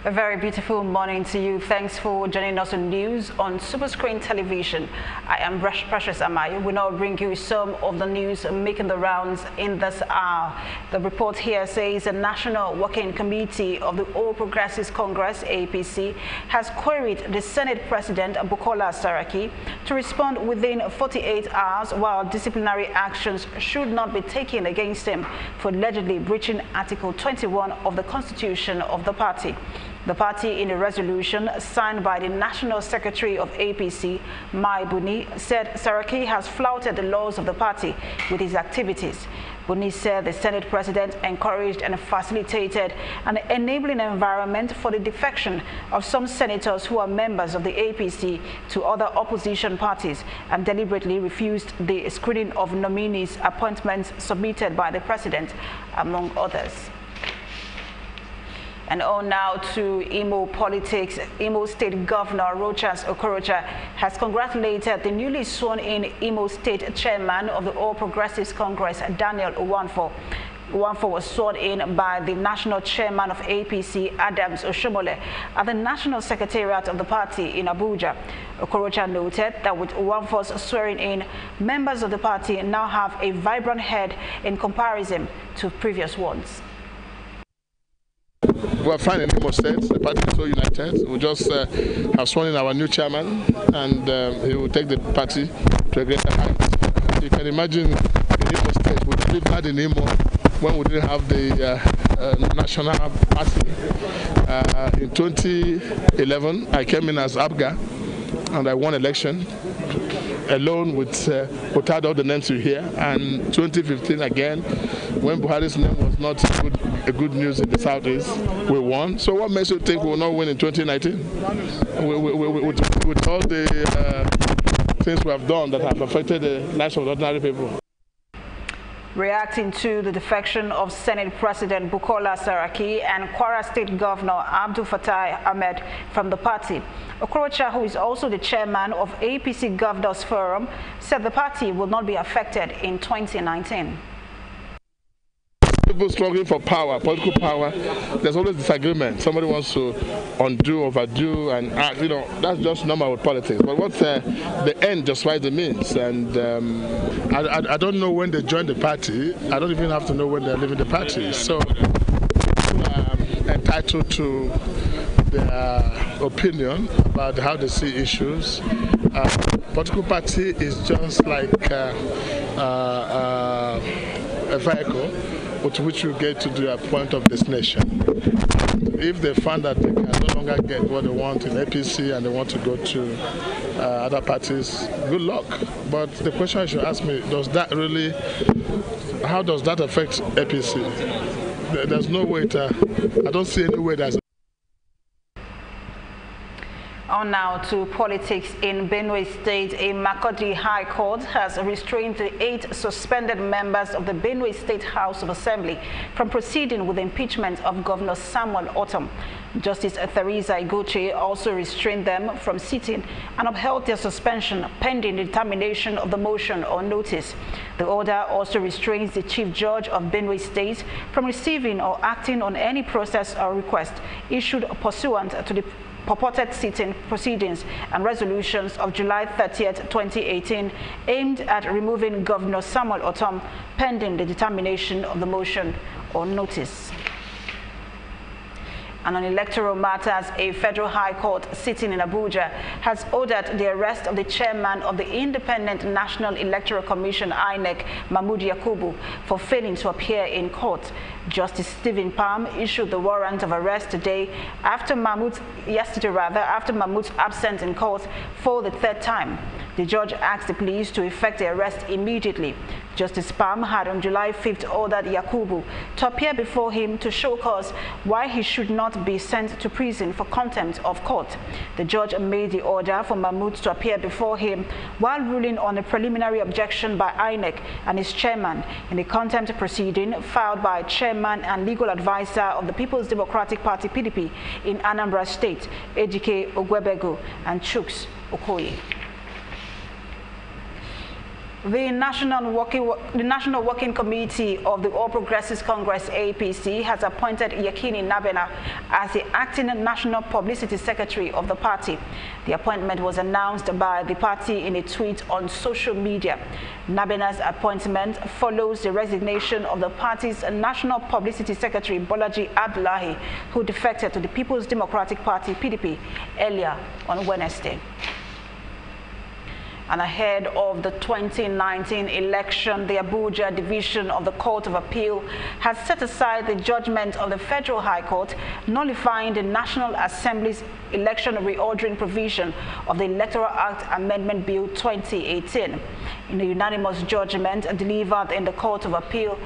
A very beautiful morning to you. Thanks for joining us on news on Superscreen television. I am Precious Amai. We now bring you some of the news making the rounds in this hour. The report here says the National Working Committee of the All Progressives Congress, APC, has queried the Senate President Bukola Saraki to respond within 48 hours while disciplinary actions should not be taken against him for allegedly breaching Article 21 of the Constitution of the party. The party, in a resolution signed by the National Secretary of APC, Mai Buni, said Saraki has flouted the laws of the party with his activities. Buni said the Senate President encouraged and facilitated an enabling environment for the defection of some senators who are members of the APC to other opposition parties and deliberately refused the screening of nominees' appointments submitted by the President, among others. And on now to Imo politics. Imo State Governor Rochas Okorocha has congratulated the newly sworn-in Imo State Chairman of the All Progressives Congress, Daniel Owanfo. Owanfo was sworn in by the National Chairman of APC, Adams Oshomole, at the National Secretariat of the party in Abuja. Okorocha noted that with Owanfo's swearing in, members of the party now have a vibrant head in comparison to previous ones. We are fine in Imo State. The party is so united. We just have sworn in our new chairman, and he will take the party to a greater height. You can imagine in Imo State, we lived hard in Imo when we didn't have the national party. In 2011, I came in as Abga, and I won election alone with all the names you hear. And 2015 again, when Buhari's name was not a good news in the southeast, we won. So what makes you think we will not win in 2019? With all the things we have done that have affected the lives of ordinary people. Reacting to the defection of Senate President Bukola Saraki and Kwara State Governor Abdul Fattah Ahmed from the party, Okorocha, who is also the chairman of APC Governors Forum, said the party will not be affected in 2019. People struggling for power, political power, there's always disagreement. Somebody wants to undo, overdo, and act, that's just normal with politics. But what's the end justifies the means. And I don't know when they join the party. I don't even have to know when they're leaving the party. So people are entitled to their opinion about how they see issues. Political party is just like a vehicle with which you get to the point of destination. If they find that they can no longer get what they want in APC and they want to go to other parties, good luck. But the question you should ask me, how does that affect APC? There's no way I don't see any way that's. On now to politics in Benue State. A Makurdi High Court has restrained the 8 suspended members of the Benue State House of Assembly from proceeding with the impeachment of Governor Samuel Ortom. Justice Theresa Igoche also restrained them from sitting and upheld their suspension pending the determination of the motion or notice. The order also restrains the Chief Judge of Benue State from receiving or acting on any process or request issued pursuant to the purported sitting proceedings and resolutions of July 30th, 2018, aimed at removing Governor Samuel Ortom pending the determination of the motion or notice. And on electoral matters, a federal high court sitting in Abuja has ordered the arrest of the chairman of the Independent National Electoral Commission, INEC, Mahmood Yakubu, for failing to appear in court. Justice Stephen Palm issued the warrant of arrest today after Mahmood's absence in court for the 3rd time. The judge asked the police to effect the arrest immediately. Justice Palm had on July 5th ordered Yakubu to appear before him to show cause why he should not be sent to prison for contempt of court. The judge made the order for Mahmood to appear before him while ruling on a preliminary objection by INEC and his chairman in a contempt proceeding filed by chairman and legal advisor of the People's Democratic Party (PDP) in Anambra State, Ejike Ogwebego and Chuks Okoye. The National Working Committee of the All Progressives Congress (APC) has appointed Yakini Nabena as the acting National Publicity Secretary of the party. The appointment was announced by the party in a tweet on social media. Nabena's appointment follows the resignation of the party's National Publicity Secretary Bolaji Abdullahi, who defected to the People's Democratic Party (PDP) earlier on Wednesday. And ahead of the 2019 election, the Abuja Division of the Court of Appeal has set aside the judgment of the Federal High Court nullifying the National Assembly's election reordering provision of the Electoral Act Amendment Bill 2018. In a unanimous judgment delivered in the Court of Appeal,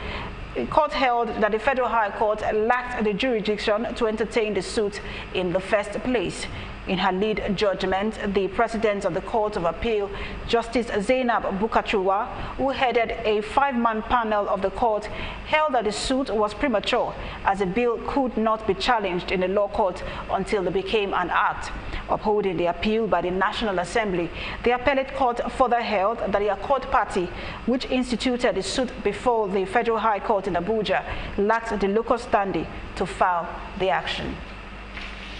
the court held that the Federal High Court lacked the jurisdiction to entertain the suit in the first place. In her lead judgment, the President of the Court of Appeal, Justice Zainab Bukachua, who headed a 5-man panel of the court, held that the suit was premature as the bill could not be challenged in the law court until it became an act. Upholding the appeal by the National Assembly, the appellate court further held that the Accord Party, which instituted the suit before the Federal High Court in Abuja, lacked the local standing to file the action.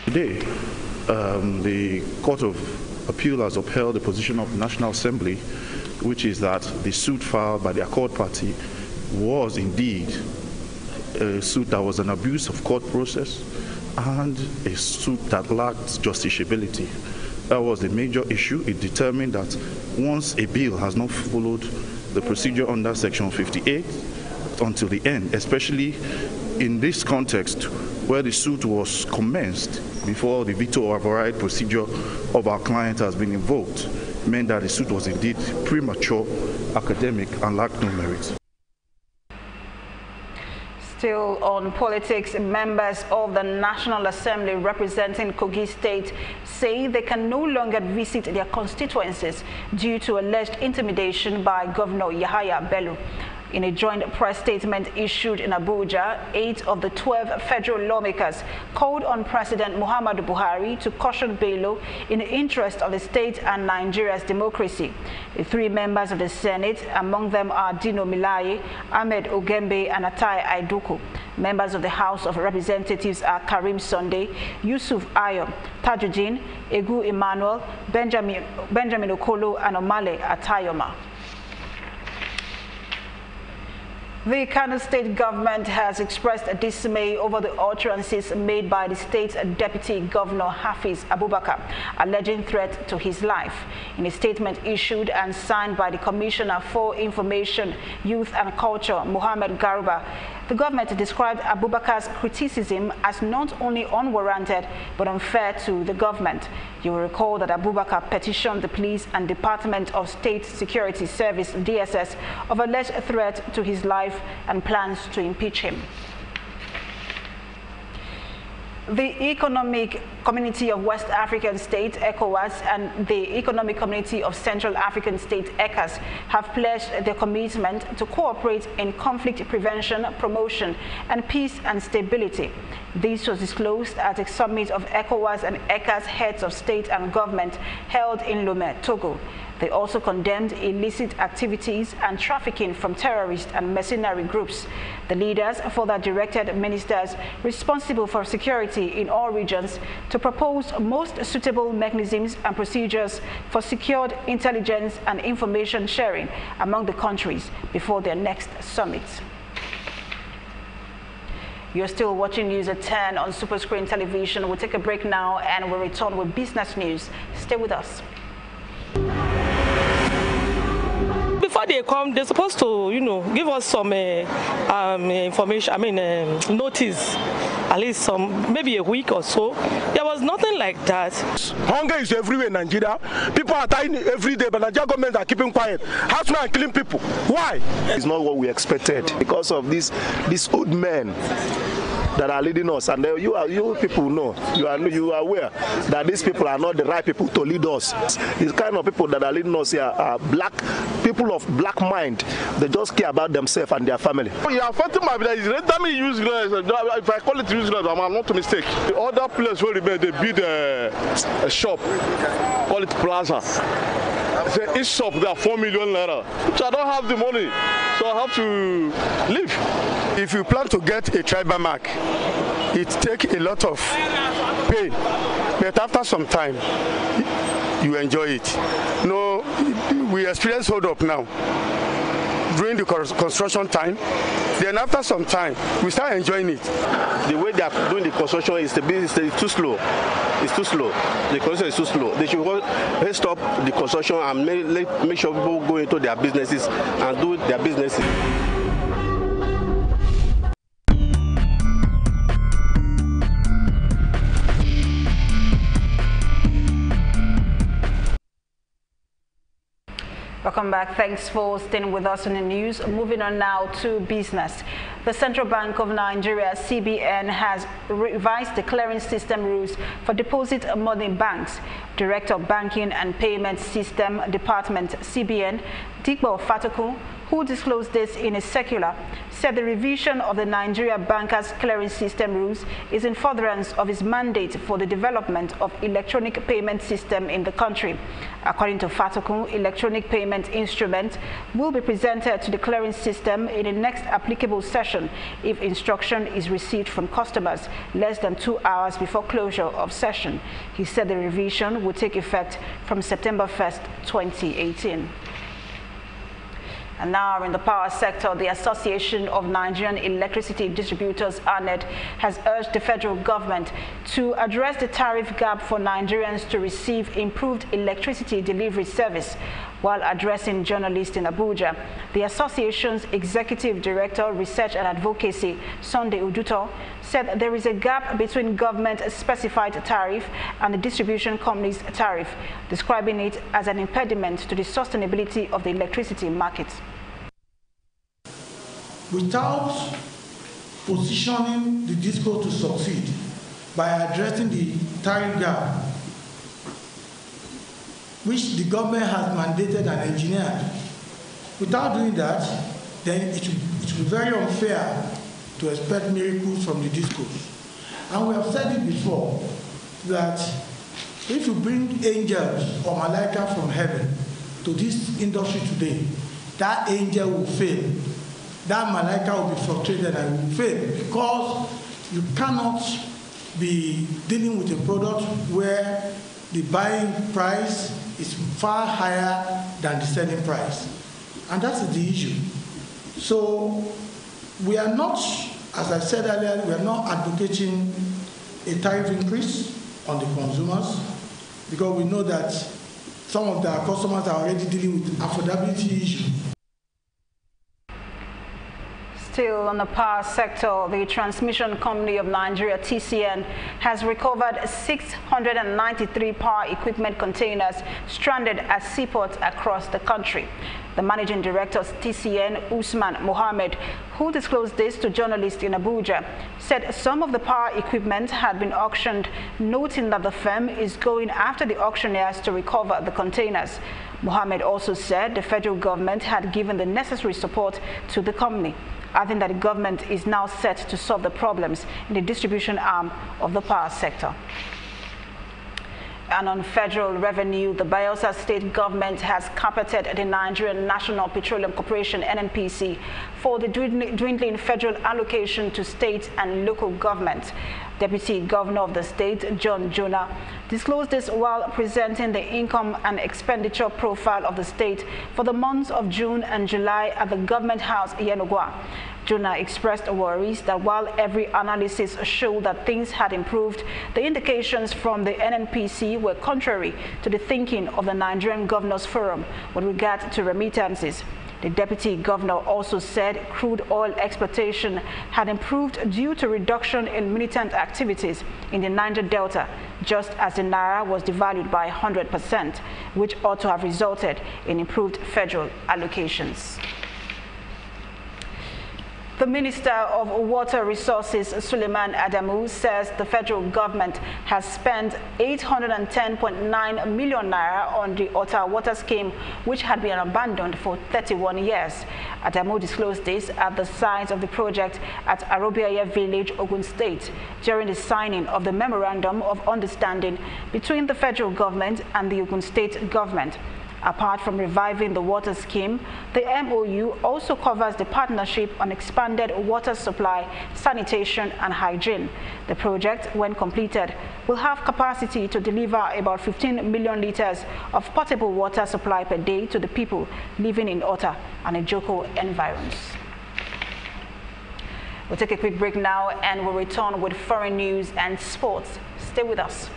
Today, the Court of Appeal has upheld the position of the National Assembly, which is that the suit filed by the Accord Party was indeed a suit that was an abuse of court process and a suit that lacked justiciability. That was the major issue. It determined that once a bill has not followed the procedure under Section 58 until the end, especially in this context where the suit was commenced before the veto override procedure of our client has been invoked, meant that the suit was indeed premature, academic, and lacked no merit. Still on politics, members of the National Assembly representing Kogi State say they can no longer visit their constituencies due to alleged intimidation by Governor Yahaya Bello. In a joint press statement issued in Abuja, 8 of the 12 federal lawmakers called on President Muhammadu Buhari to caution Bello in the interest of the state and Nigeria's democracy. The 3 members of the Senate, among them are Dino Milaye, Ahmed Ogembe, and Atai Aiduku. Members of the House of Representatives are Karim Sunday, Yusuf Ayo, Tajuddin, Egu Emmanuel, Benjamin Okolo, and Omale Atayoma. The Kano State government has expressed dismay over the utterances made by the state's Deputy Governor Hafiz Abubakar, alleging threat to his life. In a statement issued and signed by the Commissioner for Information, Youth and Culture, Mohammed Garuba, the government described Abubakar's criticism as not only unwarranted but unfair to the government. You will recall that Abubakar petitioned the Police and Department of State Security Service, DSS, of alleged threat to his life and plans to impeach him. The Economic Community of West African States, ECOWAS, and the Economic Community of Central African States, ECAS, have pledged their commitment to cooperate in conflict prevention, promotion, and peace and stability. This was disclosed at a summit of ECOWAS and ECAS heads of state and government held in Lomé, Togo. They also condemned illicit activities and trafficking from terrorist and mercenary groups. The leaders further directed ministers responsible for security in all regions to propose most suitable mechanisms and procedures for secured intelligence and information sharing among the countries before their next summit. You're still watching News at 10 on Superscreen television. We'll take a break now and we'll return with business news. Stay with us. Before they come, they're supposed to, give us some information, notice, at least maybe a week or so. There was nothing like that. Hunger is everywhere in Nigeria. People are dying every day, but Nigerian government are keeping quiet. Herdsmen are killing people. Why? It's not what we expected because of these old men that are leading us, and you people know, you are aware that these people are not the right people to lead us. These kind of people that are leading us here are people of black mind. They just care about themselves and their family. You are fighting my village. Let me use if I call it useless, I'm not a mistake. The other place where they build a shop, call it plaza. Say each shop got 4 million naira. So I don't have the money, so I have to leave. If you plan to get a tribal mark, it takes a lot of pain, but after some time, you enjoy it. No, we experience hold up now during the construction time. Then after some time, we start enjoying it. The way they are doing the construction is too slow. It's too slow. The construction is too slow. They should stop the construction and make sure people go into their businesses and do their businesses. Welcome back. Thanks for staying with us in the news. Moving on now to business. The Central Bank of Nigeria, CBN, has revised the clearing system rules for deposit money banks. Director of Banking and Payment System Department, CBN, Digbo Fatoku, who disclosed this in a circular, said the revision of the Nigeria Bankers Clearing System rules is in furtherance of his mandate for the development of electronic payment system in the country. According to Fatoku, electronic payment instrument will be presented to the clearing system in the next applicable session if instruction is received from customers less than 2 hours before closure of session. He said the revision will take effect from September 1st, 2018. And now in the power sector, the Association of Nigerian Electricity Distributors, ANED, has urged the federal government to address the tariff gap for Nigerians to receive improved electricity delivery service. While addressing journalists in Abuja, the association's executive director, research and advocacy, Sunday Uduto, said there is a gap between government-specified tariff and the distribution company's tariff, describing it as an impediment to the sustainability of the electricity market. Without positioning the DISCO to succeed by addressing the tariff gap, which the government has mandated and engineered, without doing that, then it will be very unfair to expect miracles from the DISCOs. And we have said it before, that if you bring angels or malaika from heaven to this industry today, that angel will fail. That malaika will be frustrated and will fail, because you cannot be dealing with a product where the buying price is far higher than the selling price. And that's the issue. So we are not, as I said earlier, we are not advocating a tariff increase on the consumers, because we know that some of our customers are already dealing with affordability issues. Still on the power sector, the Transmission Company of Nigeria, TCN, has recovered 693 power equipment containers stranded at seaports across the country. The managing director of TCN, Usman Mohammed, who disclosed this to journalists in Abuja, said some of the power equipment had been auctioned, noting that the firm is going after the auctioneers to recover the containers. Mohammed also said the federal government had given the necessary support to the company, adding that the government is now set to solve the problems in the distribution arm of the power sector. And on federal revenue, the Bayelsa state government has carpeted the Nigerian National Petroleum Corporation, NNPC, for the dwindling federal allocation to state and local governments. Deputy Governor of the state, John Jonah, disclosed this while presenting the income and expenditure profile of the state for the months of June and July at the Government House, Yenogwa. Jonah expressed worries that while every analysis showed that things had improved, the indications from the NNPC were contrary to the thinking of the Nigerian Governors Forum with regard to remittances. The deputy governor also said crude oil exploitation had improved due to reduction in militant activities in the Niger Delta, just as the Naira was devalued by 100%, which ought to have resulted in improved federal allocations. The Minister of Water Resources, Suleiman Adamu, says the federal government has spent 810.9 million naira on the Ota water scheme, which had been abandoned for 31 years. Adamu disclosed this at the site of the project at Arobiaye Village, Ogun State, during the signing of the Memorandum of Understanding between the federal government and the Ogun State government. Apart from reviving the water scheme, the MOU also covers the partnership on expanded water supply, sanitation and hygiene. The project, when completed, will have capacity to deliver about 15 million liters of potable water supply per day to the people living in Ota and Ejoko environs. We'll take a quick break now and we'll return with foreign news and sports. Stay with us.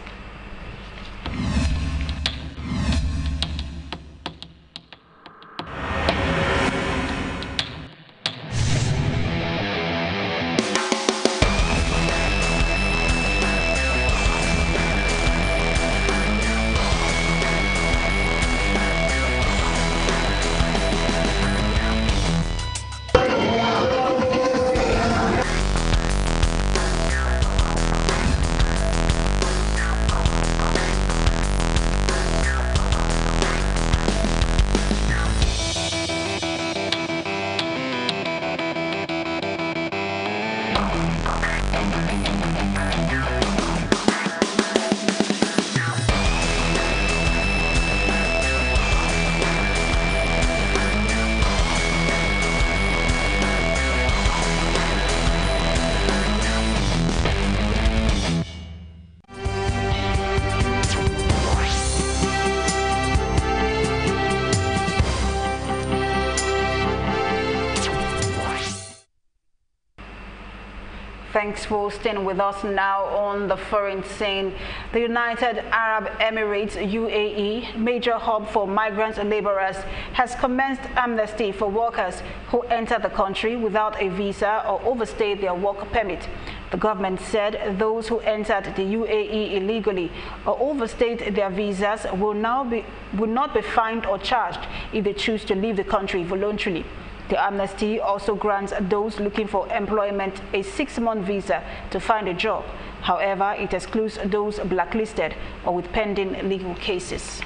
Thanks for staying with us now on the foreign scene. The United Arab Emirates, UAE, major hub for migrant laborers, has commenced amnesty for workers who enter the country without a visa or overstayed their work permit. The government said those who entered the UAE illegally or overstayed their visas will not be fined or charged if they choose to leave the country voluntarily. The amnesty also grants those looking for employment a 6-month visa to find a job. However, it excludes those blacklisted or with pending legal cases.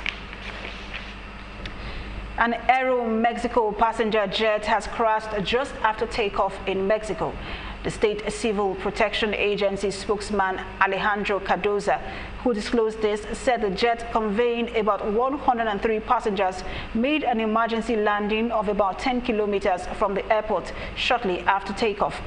An Aero-Mexico passenger jet has crashed just after takeoff in Mexico. The State Civil Protection Agency spokesman Alejandro Cardoza, who disclosed this, said the jet conveying about 103 passengers made an emergency landing of about 10 kilometers from the airport shortly after takeoff.